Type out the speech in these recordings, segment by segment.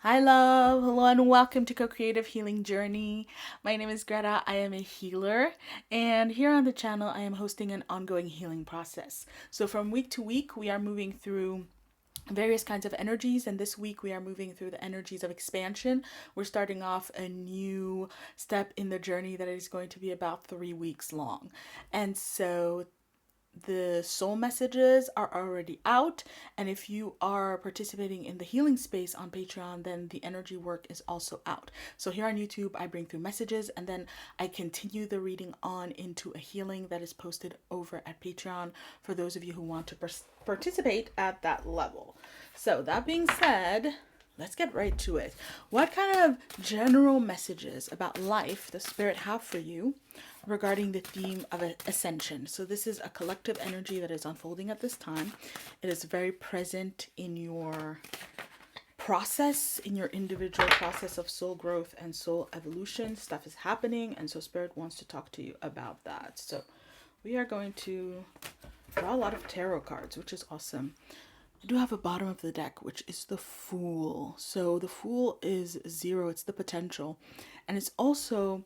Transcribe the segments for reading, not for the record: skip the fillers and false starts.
Hi, love. Hello, and welcome to Co-Creative Healing Journey. My name is Greta. I am a healer, and here on the channel, I am hosting an ongoing healing process. So, from week to week, we are moving through various kinds of energies, and this week we are moving through the energies of expansion. We're starting off a new step in the journey that is going to be about 3 weeks long. And so the soul messages are already out, and if you are participating in the healing space on Patreon, then the energy work is also out. So here on YouTube, I bring through messages, and then I continue the reading on into a healing that is posted over at Patreon for those of you who want to participate at that level. So that being said, let's get right to it. What kind of general messages about life does Spirit have for you regarding the theme of ascension? So this is a collective energy that is unfolding at this time. It is very present in your process, in your individual process of soul growth and soul evolution. Stuff is happening, and so Spirit wants to talk to you about that. So we are going to draw a lot of tarot cards, which is awesome. I do have a bottom of the deck, which is the Fool. So the Fool is 0, it's the potential. And it's also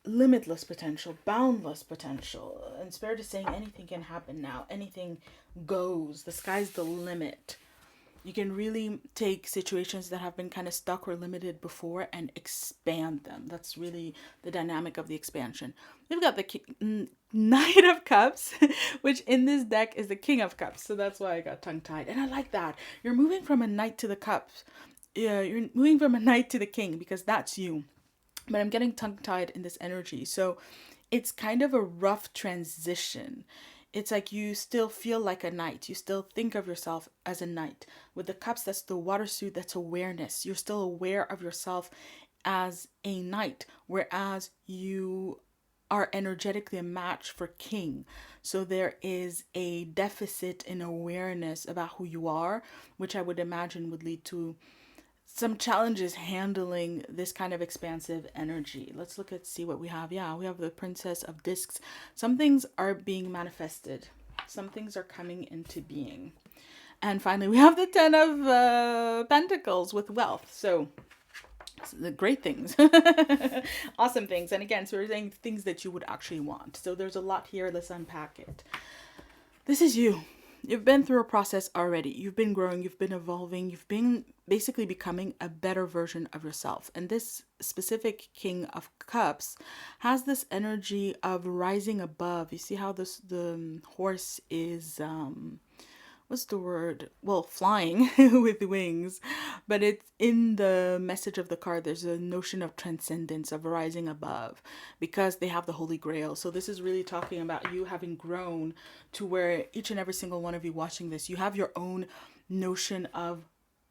limitless potential, boundless potential. And Spirit is saying anything can happen now. Anything goes. The sky's the limit. You can really take situations that have been kind of stuck or limited before and expand them. That's really the dynamic of the expansion. We've got the Knight of Cups, which in this deck is the King of Cups. So that's why I got tongue-tied. And I like that. You're moving from a Knight to the Cups. Yeah, you're moving from a Knight to the King because that's you. But I'm getting tongue-tied in this energy. So it's kind of a rough transition. It's like you still feel like a knight. You still think of yourself as a knight. With the cups, that's the water suit, that's awareness. You're still aware of yourself as a knight, whereas you are energetically a match for king. So there is a deficit in awareness about who you are, which I would imagine would lead to some challenges handling this kind of expansive energy. Let's look at see what we have. Yeah, we have the Princess of Discs. Some things are being manifested. Some things are coming into being. And finally, we have the Ten of Pentacles with wealth. So the great things, awesome things. And again, so we're saying things that you would actually want. So there's a lot here. Let's unpack it. This is you. You've been through a process already. You've been growing, you've been evolving, you've been basically becoming a better version of yourself. And this specific King of Cups has this energy of rising above. You see how the horse is what's the word? Well, flying with wings, but it's in the message of the card. There's a notion of transcendence, of rising above, because they have the Holy Grail. So this is really talking about you having grown to where each and every single one of you watching this, you have your own notion of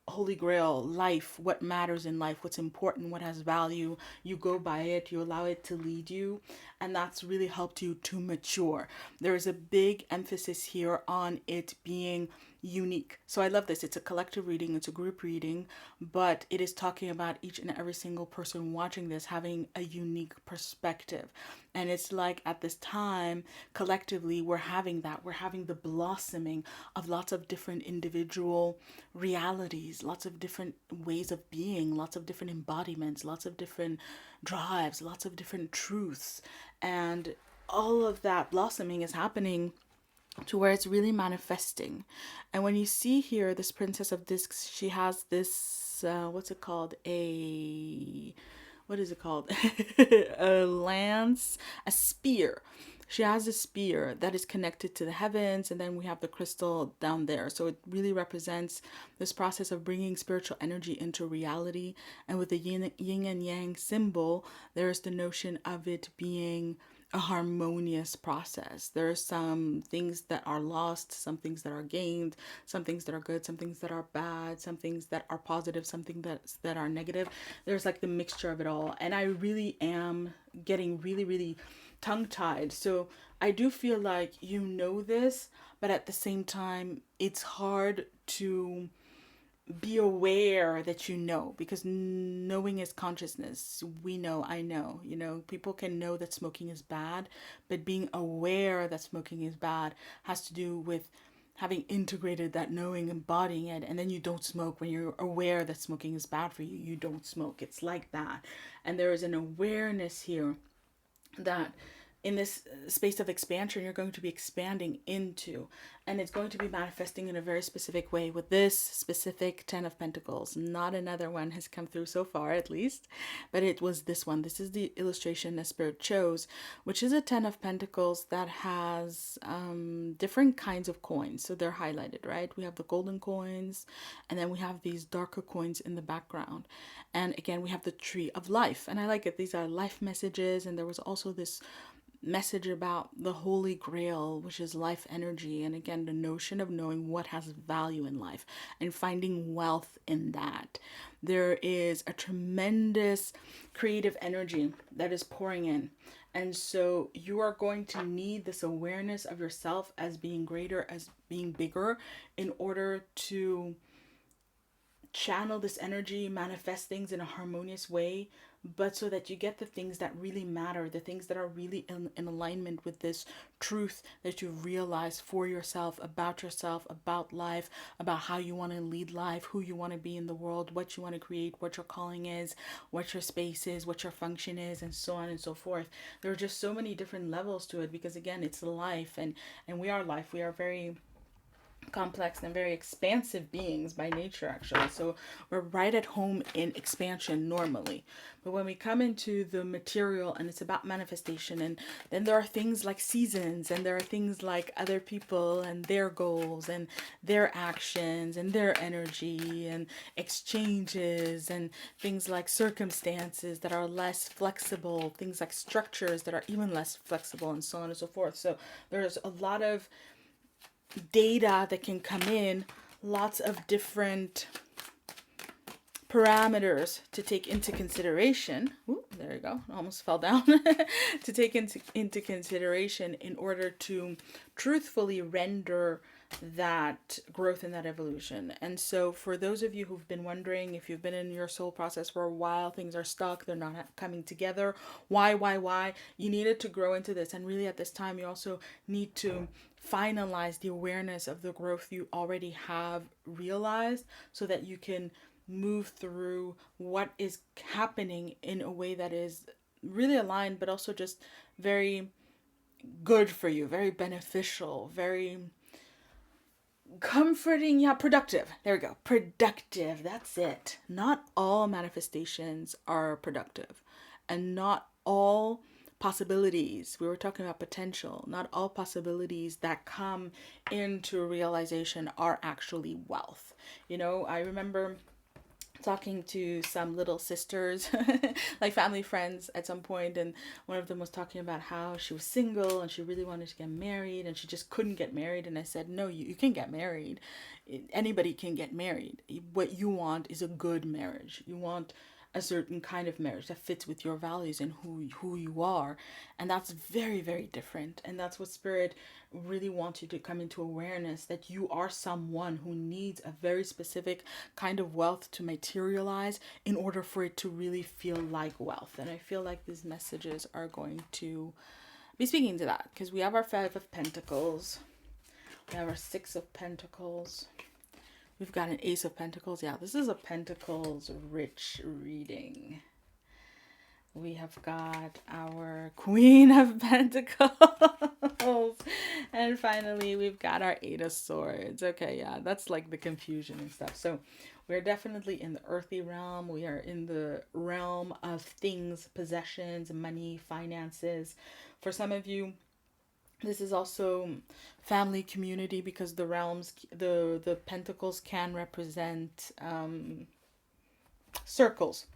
Holy Grail, life, what matters in life, what's important, what has value. You go by it, you allow it to lead you, and that's really helped you to mature. There is a big emphasis here on it being unique. So I love this. It's a collective reading, it's a group reading, but it is talking about each and every single person watching this having a unique perspective. And it's like at this time, collectively, we're having that. We're having the blossoming of lots of different individual realities, lots of different ways of being, lots of different embodiments, lots of different drives, lots of different truths. And all of that blossoming is happening to where it's really manifesting. And when you see here this Princess of Discs, she has this what's it called, what is it called, a lance, a spear. She has a spear that is connected to the heavens, and then we have the crystal down there. So it really represents this process of bringing spiritual energy into reality. And with the yin and yang symbol, there's the notion of it being a harmonious process. There are some things that are lost, some things that are gained, some things that are good, some things that are bad, some things that are positive, some things that are negative. There's like the mixture of it all. And I really am getting really, really tongue-tied. So I do feel like you know this, but at the same time, it's hard to be aware that you know, because knowing is consciousness. We know, I know, people can know that smoking is bad, but being aware that smoking is bad has to do with having integrated that knowing, embodying it, and then you don't smoke. When you're aware that smoking is bad for you, you don't smoke. It's like that. And there is an awareness here that in this space of expansion, you're going to be expanding into, and it's going to be manifesting in a very specific way with this specific 10 of Pentacles. Not another one has come through so far, at least, but it was this one. This is the illustration that Spirit chose, which is a 10 of Pentacles that has different kinds of coins. So they're highlighted, right? We have the golden coins, and then we have these darker coins in the background. And again, we have the tree of life. And I like it. These are life messages. And there was also this message about the Holy Grail, which is life energy. And again, the notion of knowing what has value in life and finding wealth in that. There is a tremendous creative energy that is pouring in. And so you are going to need this awareness of yourself as being greater, as being bigger, in order to channel this energy, manifest things in a harmonious way, but so that you get the things that really matter, the things that are really in alignment with this truth that you realize for yourself, about life, about how you want to lead life, who you want to be in the world, what you want to create, what your calling is, what your space is, what your function is, and so on and so forth. There are just so many different levels to it, because again, it's life, and we are life. We are very complex and very expansive beings by nature, actually. So we're right at home in expansion normally. But when we come into the material and it's about manifestation, and then there are things like seasons, and there are things like other people and their goals and their actions and their energy and exchanges, and things like circumstances that are less flexible, things like structures that are even less flexible, and so on and so forth. So there's a lot of data that can come in, lots of different parameters to take into consideration. Ooh, there you go, almost fell down. To take into consideration in order to truthfully render that growth and that evolution. And so for those of you who've been wondering, if you've been in your soul process for a while, things are stuck, they're not coming together, why, you needed to grow into this. And really at this time, you also need to finalize the awareness of the growth you already have realized, so that you can move through what is happening in a way that is really aligned, but also just very good for you, very beneficial, very comforting, productive. There we go. Productive. That's it. Not all manifestations are productive, and not all possibilities. We were talking about potential. Not all possibilities that come into realization are actually wealth. I remember talking to some little sisters, like family friends at some point, and one of them was talking about how she was single and she really wanted to get married and she just couldn't get married. And I said, no, you can get married. Anybody can get married. What you want is a good marriage. You want a certain kind of marriage that fits with your values and who you are. And that's very, very different. And that's what Spirit really wants you to come into awareness, that you are someone who needs a very specific kind of wealth to materialize in order for it to really feel like wealth. And I feel like these messages are going to be speaking to that, because we have our 5 of Pentacles, we have our 6 of Pentacles, we've got an Ace of Pentacles. Yeah, this is a Pentacles rich reading. We have got our Queen of Pentacles. And finally, we've got our 8 of Swords. Okay, yeah, that's like the confusion and stuff. So we're definitely in the earthy realm. We are in the realm of things, possessions, money, finances. For some of you, this is also family, community, because the realms, the pentacles can represent circles,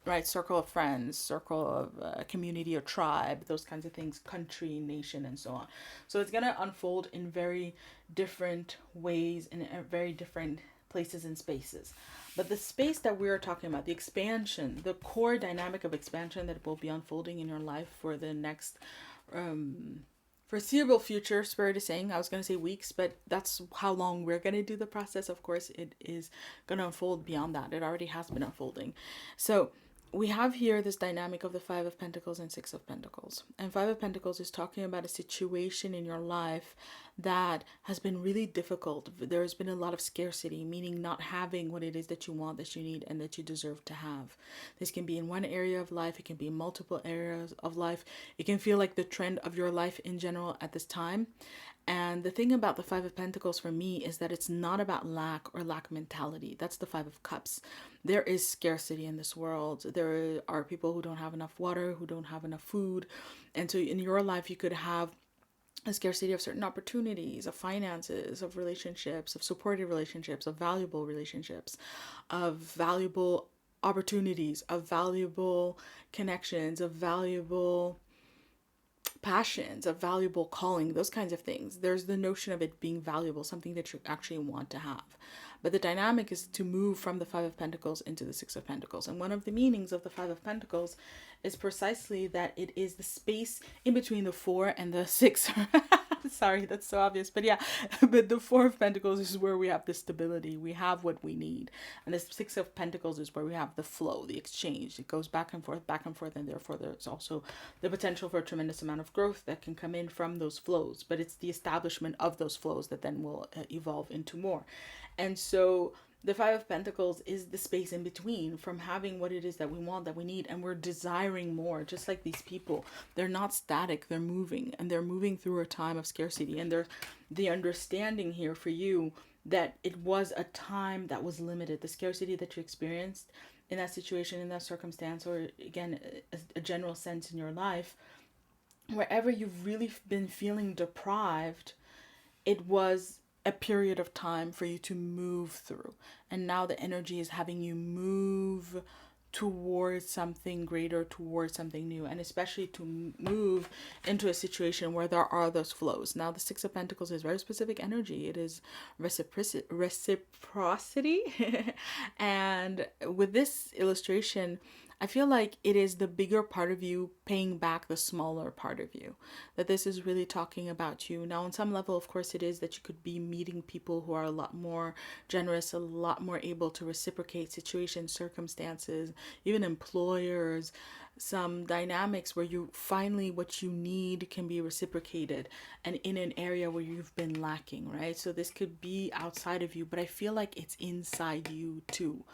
right? Circle of friends, circle of community or tribe, those kinds of things, country, nation, and so on. So it's going to unfold in very different ways, in very different places and spaces. But the space that we're talking about, the expansion, the core dynamic of expansion that will be unfolding in your life for the next foreseeable future, Spirit is saying, I was going to say weeks, but that's how long we're going to do the process. Of course, it is going to unfold beyond that. It already has been unfolding. So we have here this dynamic of the 5 of Pentacles and 6 of Pentacles. And 5 of Pentacles is talking about a situation in your life that has been really difficult. There's been a lot of scarcity, meaning not having what it is that you want, that you need, and that you deserve to have. This can be in one area of life, it can be in multiple areas of life. It can feel like the trend of your life in general at this time. And the thing about the Five of Pentacles for me is that it's not about lack or lack mentality. That's the Five of Cups. There is scarcity in this world. There are people who don't have enough water, who don't have enough food. And so in your life, you could have a scarcity of certain opportunities, of finances, of relationships, of supportive relationships, of valuable relationships, of valuable opportunities, of valuable connections, of valuable passions, of valuable calling, those kinds of things. There's the notion of it being valuable, something that you actually want to have. But the dynamic is to move from the Five of Pentacles into the Six of Pentacles. And one of the meanings of the Five of Pentacles is precisely that it is the space in between the Four and the Six. Sorry, that's so obvious. But yeah, but the Four of Pentacles is where we have the stability. We have what we need. And the Six of Pentacles is where we have the flow, the exchange. It goes back and forth. And therefore, there's also the potential for a tremendous amount of growth that can come in from those flows. But it's the establishment of those flows that then will evolve into more. And so the Five of Pentacles is the space in between from having what it is that we want, that we need, and we're desiring more. Just like these people, they're not static, they're moving, and they're moving through a time of scarcity. And there's the understanding here for you that it was a time that was limited. The scarcity that you experienced in that situation, in that circumstance, or again, a general sense in your life, wherever you've really been feeling deprived, it was a period of time for you to move through. And now the energy is having you move towards something greater, towards something new, and especially to move into a situation where there are those flows. Now the Six of Pentacles is very specific energy. It is reciprocity. And with this illustration, I feel like it is the bigger part of you paying back the smaller part of you. That this is really talking about you. Now, on some level, of course, it is that you could be meeting people who are a lot more generous, a lot more able to reciprocate situations, circumstances, even employers, some dynamics where you finally what you need can be reciprocated and in an area where you've been lacking, right? So this could be outside of you, but I feel like it's inside you too.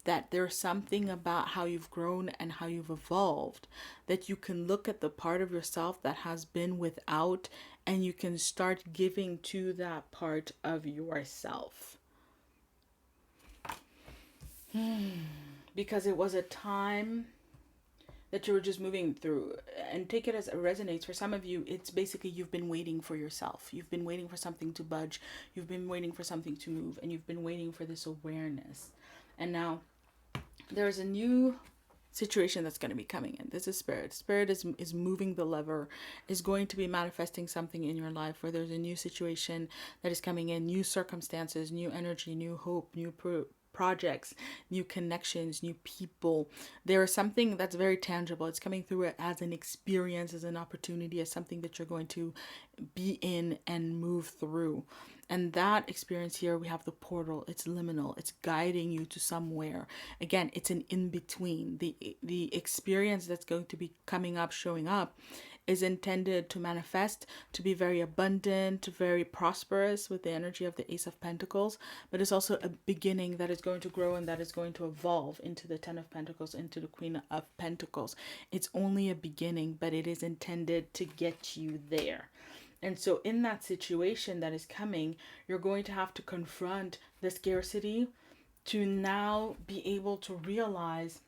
That there's something about how you've grown and how you've evolved, that you can look at the part of yourself that has been without and you can start giving to that part of yourself. Because it was a time that you were just moving through, and take it as it resonates. For some of you, it's basically you've been waiting for yourself. You've been waiting for something to budge. You've been waiting for something to move, and you've been waiting for this awareness. And now there's a new situation that's going to be coming in. This is Spirit. Spirit is moving the lever, is going to be manifesting something in your life where there's a new situation that is coming in, new circumstances, new energy, new hope, new projects, new connections, new people. There is something that's very tangible. It's coming through it as an experience, as an opportunity, as something that you're going to be in and move through. And that experience here, we have the portal. It's liminal. It's guiding you to somewhere. Again, it's an in-between. The experience that's going to be coming up, showing up, is intended to manifest, to be very abundant, very prosperous with the energy of the Ace of Pentacles, but it's also a beginning that is going to grow and that is going to evolve into the Ten of Pentacles, into the Queen of Pentacles. It's only a beginning, but it is intended to get you there. And so in that situation that is coming, you're going to have to confront the scarcity to now be able to realize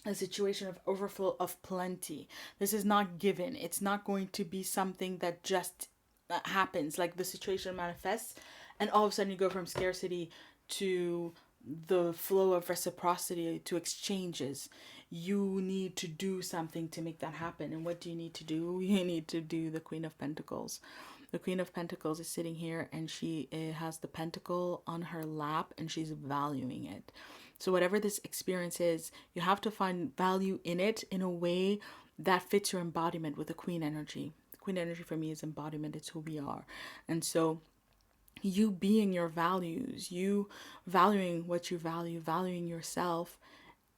a situation of overflow, of plenty. This is not given. It's not going to be something that just happens, like the situation manifests and all of a sudden you go from scarcity to the flow of reciprocity, to exchanges. You need to do something to make that happen. And what do you need to do? You need to do the Queen of Pentacles. The Queen of Pentacles is sitting here and she has the pentacle on her lap and she's valuing it. So whatever this experience is, you have to find value in it in a way that fits your embodiment with the Queen energy. The Queen energy for me is embodiment. It's who we are. And so you being your values, you valuing what you value, valuing yourself,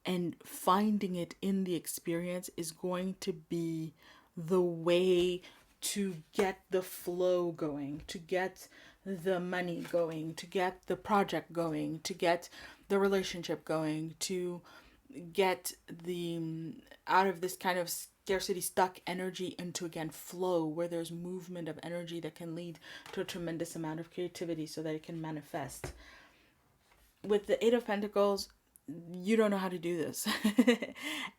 and finding it in the experience is going to be the way to get the flow going, to get the money going, to get the project going, to get the relationship going, to get the out of this kind of scarcity stuck energy into again flow where there's movement of energy that can lead to a tremendous amount of creativity so that it can manifest. With the Eight of Pentacles, you don't know how to do this.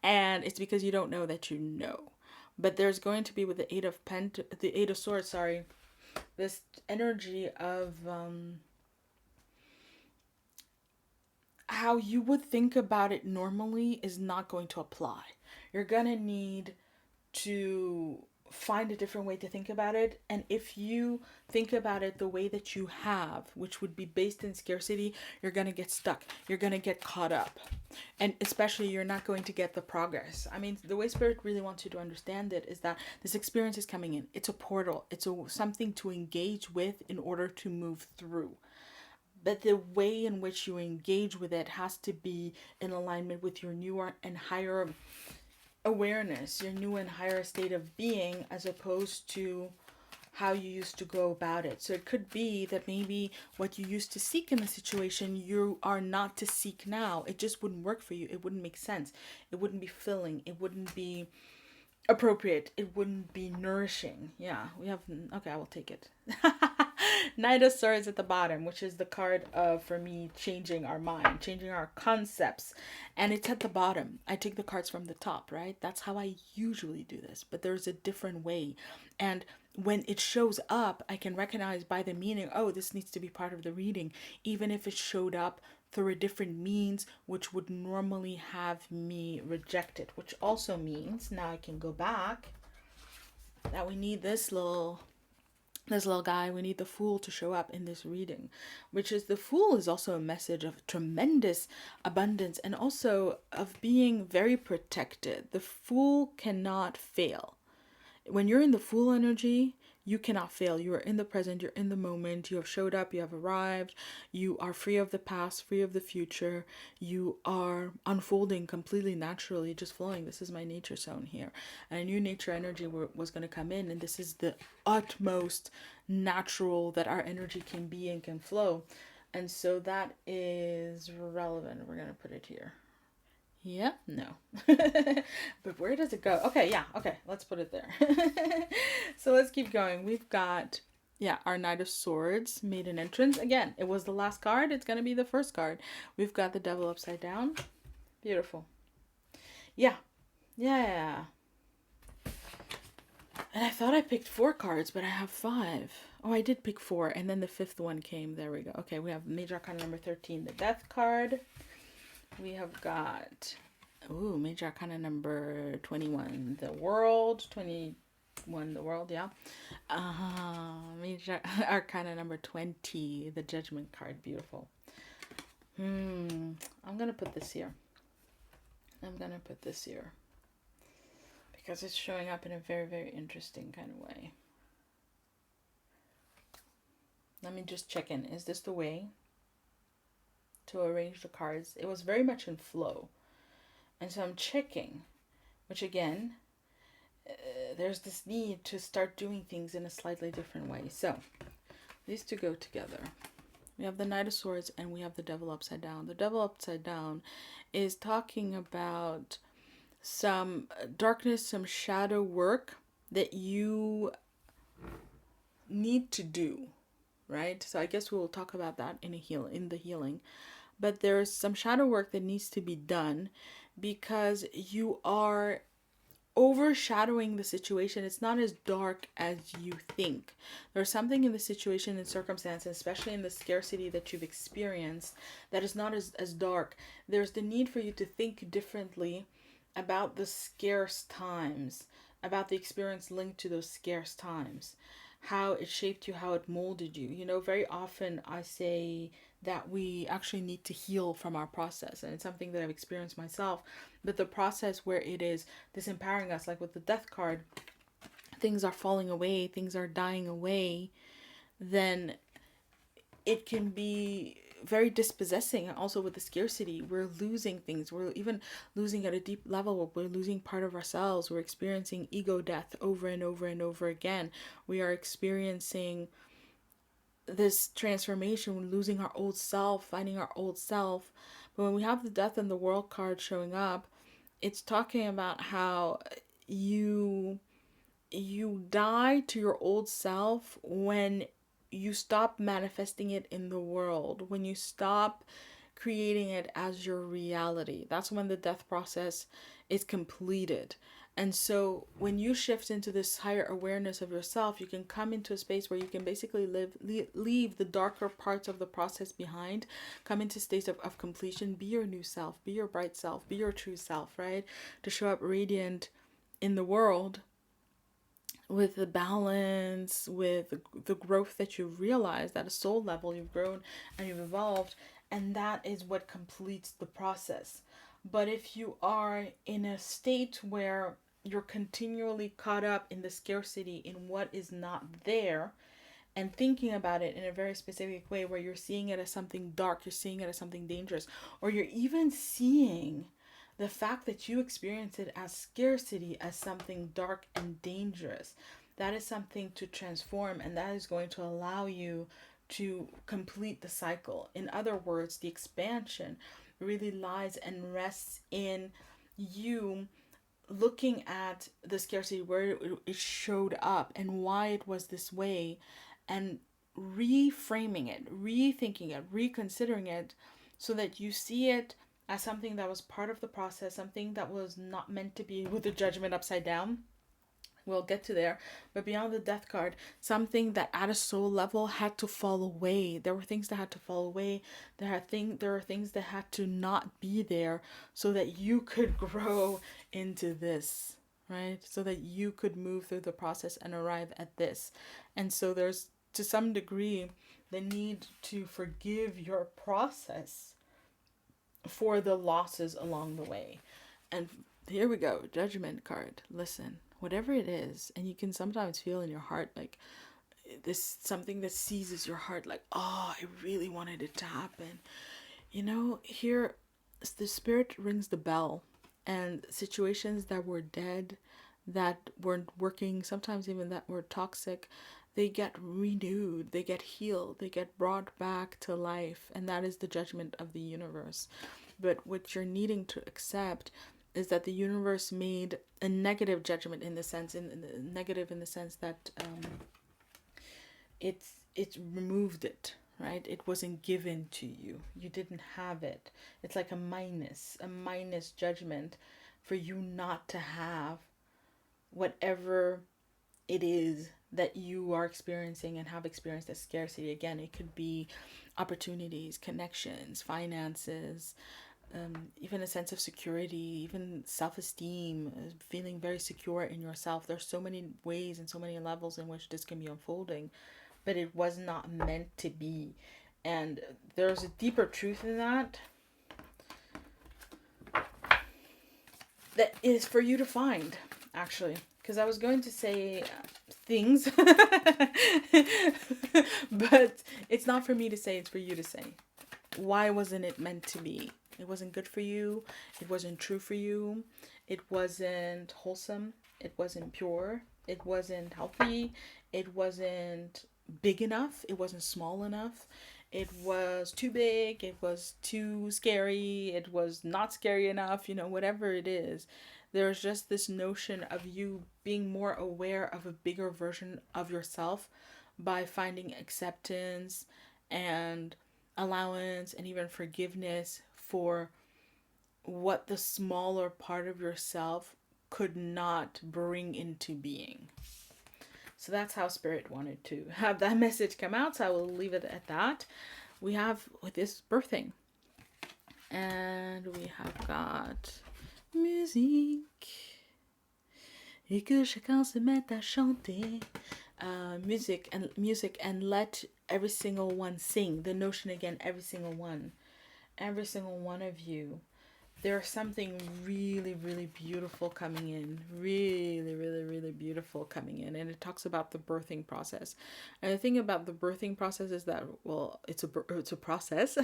And it's because you don't know that you know. But there's going to be with the Eight of Swords, sorry, this energy of how you would think about it normally is not going to apply. You're going to need to find a different way to think about it. And if you think about it the way that you have, which would be based in scarcity, you're going to get stuck. You're going to get caught up. And especially you're not going to get the progress. I mean, the way Spirit really wants you to understand it is that this experience is coming in. It's a portal. It's something to engage with in order to move through. But the way in which you engage with it has to be in alignment with your newer and higher awareness, your new and higher state of being, as opposed to how you used to go about it. So it could be that maybe what you used to seek in the situation, you are not to seek now. It just wouldn't work for you. It wouldn't make sense. It wouldn't be filling. It wouldn't be appropriate. It wouldn't be nourishing. Yeah, we have, okay, I will take it. Knight of Swords at the bottom, which is the card of, for me, changing our mind, changing our concepts. And it's at the bottom. I take the cards from the top, right? That's how I usually do this. But there's a different way. And when it shows up, I can recognize by the meaning, oh, this needs to be part of the reading. Even if it showed up through a different means, which would normally have me reject it. Which also means, now I can go back, that we need this little guy, we need the Fool to show up in this reading, which is, the Fool is also a message of tremendous abundance and also of being very protected. The Fool cannot fail. When you're in the Fool energy, you cannot fail. You are in the present, you're in the moment, you have showed up, you have arrived, you are free of the past, free of the future, you are unfolding completely naturally, just flowing. This is my nature zone here. And I knew nature energy was going to come in, and this is the utmost natural that our energy can be and can flow. And so that is relevant. We're going to put it here. Yeah, no. But where does it go? Okay, yeah, okay, let's put it there. So let's keep going. We've got, yeah, our Knight of Swords made an entrance. Again, it was the last card. It's going to be the first card. We've got the Devil upside down. Beautiful. Yeah. Yeah. And I thought I picked 4 cards, but I have 5. Oh, I did pick 4, and then the 5th one came. There we go. Okay, we have Major Arcana number 13, the Death card. We have got, Major Arcana number 21, the World. 21, the World, yeah. Major Arcana number 20, the Judgment card. Beautiful. I'm going to put this here. Because it's showing up in a very, very interesting kind of way. Let me just check in. Is this the way to arrange the cards? It was very much in flow, and so I'm checking, which again, there's this need to start doing things in a slightly different way. So these two go together. We have the Knight of Swords and we have the Devil upside down. The Devil upside down is talking about some darkness, some shadow work that you need to do, right? So I guess we'll talk about that in the healing. But there's some shadow work that needs to be done because you are overshadowing the situation. It's not as dark as you think. There's something in the situation and circumstance, especially in the scarcity that you've experienced, that is not as dark. There's the need for you to think differently about the scarce times, about the experience linked to those scarce times, how it shaped you, how it molded you. You know, very often I say that we actually need to heal from our process. And it's something that I've experienced myself. But the process where it is disempowering us, like with the Death card, things are falling away, things are dying away, then it can be very dispossessing. Also with the scarcity, we're losing things. We're even losing at a deep level. We're losing part of ourselves. We're experiencing ego death over and over and over again. We are experiencing this transformation. We're losing our old self, finding our old self. But when we have the death and the world card showing up, it's talking about how you die to your old self when you stop manifesting it in the world, when you stop creating it as your reality. That's when the death process is completed. And so when you shift into this higher awareness of yourself, you can come into a space where you can basically leave the darker parts of the process behind, come into states of completion, be your new self, be your bright self, be your true self, right? To show up radiant in the world with the balance, with the growth that you've realized at a soul level, you've grown and you've evolved, and that is what completes the process. But if you are in a state where you're continually caught up in the scarcity, in what is not there, and thinking about it in a very specific way where you're seeing it as something dark, you're seeing it as something dangerous, or you're even seeing the fact that you experience it as scarcity as something dark and dangerous, that is something to transform, and that is going to allow you to complete the cycle. In other words, the expansion really lies and rests in you looking at the scarcity, where it showed up and why it was this way, and reframing it, rethinking it, reconsidering it, so that you see it as something that was part of the process, something that was not meant to be, with the judgment upside down. We'll get to there. But beyond the death card, something that at a soul level had to fall away. There were things that had to fall away. There are things that had to not be there so that you could grow into this, right? So that you could move through the process and arrive at this. And so there's, to some degree, the need to forgive your process for the losses along the way. And here we go, judgment card. Listen, whatever it is, and you can sometimes feel in your heart like this, something that seizes your heart, like, oh, I really wanted it to happen. Here the spirit rings the bell, and situations that were dead, that weren't working, sometimes even that were toxic, they get renewed, they get healed, they get brought back to life, and that is the judgment of the universe. But what you're needing to accept is that the universe made a negative judgment, in the sense, negative in the sense that it removed it, right? It wasn't given to you. You didn't have it. It's like a minus judgment for you not to have whatever it is that you are experiencing and have experienced as scarcity. Again, it could be opportunities, connections, finances, even a sense of security, even self-esteem, feeling very secure in yourself. There's so many ways and so many levels in which this can be unfolding, but it was not meant to be. And there's a deeper truth in that is for you to find, actually. Because I was going to say things, but it's not for me to say, it's for you to say. Why wasn't it meant to be? It wasn't good for you. It wasn't true for you. It wasn't wholesome. It wasn't pure. It wasn't healthy. It wasn't big enough. It wasn't small enough. It was too big. It was too scary. It was not scary enough. Whatever it is. There's just this notion of you being more aware of a bigger version of yourself by finding acceptance and allowance and even forgiveness for what the smaller part of yourself could not bring into being. So that's how Spirit wanted to have that message come out. So I will leave it at that. We have with this birthing. And we have got musique. Et que chacun se mette à chanter. Music and let every single one sing. The notion again, every single one of you there's something really, really beautiful coming in. Really, really, really beautiful coming in. And it talks about the birthing process. And the thing about the birthing process is that, well, it's a process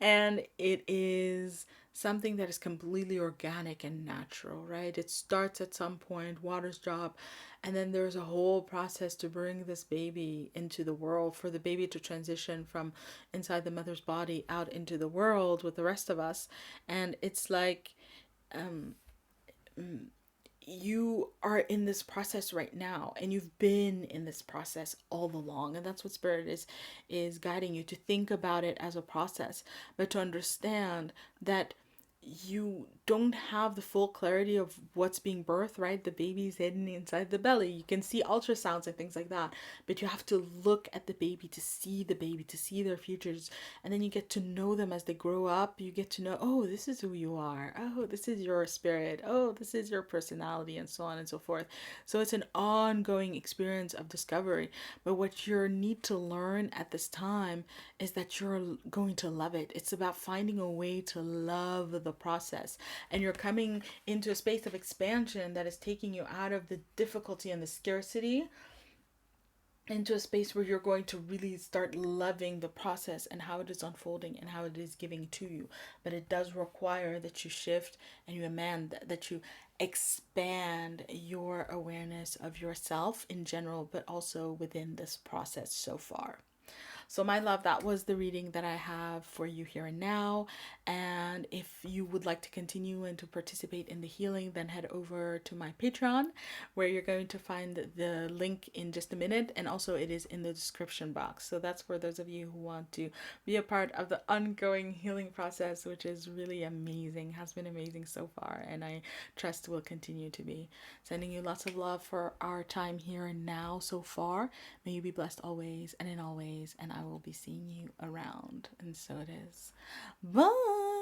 and it is something that is completely organic and natural, right? It starts at some point, waters drop, and then there's a whole process to bring this baby into the world, for the baby to transition from inside the mother's body out into the world with the rest of us. And it's like, um, you are in this process right now, and you've been in this process all along, and that's what spirit is guiding you to think about it as a process, but to understand that you don't have the full clarity of what's being birthed, right? The baby's hidden inside the belly. You can see ultrasounds and things like that, but you have to look at the baby, to see their futures. And then you get to know them as they grow up. You get to know, oh, this is who you are. Oh, this is your spirit. Oh, this is your personality, and so on and so forth. So it's an ongoing experience of discovery. But what you need to learn at this time is that you're going to love it. It's about finding a way to love the process. And you're coming into a space of expansion that is taking you out of the difficulty and the scarcity into a space where you're going to really start loving the process and how it is unfolding and how it is giving to you. But it does require that you shift and you amend, that you expand your awareness of yourself in general, but also within this process so far. So, my love, that was the reading that I have for you here and now. And if you would like to continue and to participate in the healing, then head over to my Patreon, where you're going to find the link in just a minute. And also, it is in the description box. So, that's for those of you who want to be a part of the ongoing healing process, which is really amazing, has been amazing so far. And I trust will continue to be. Sending you lots of love for our time here and now so far. May you be blessed always and in all ways. And I will be seeing you around. And so it is. Bye.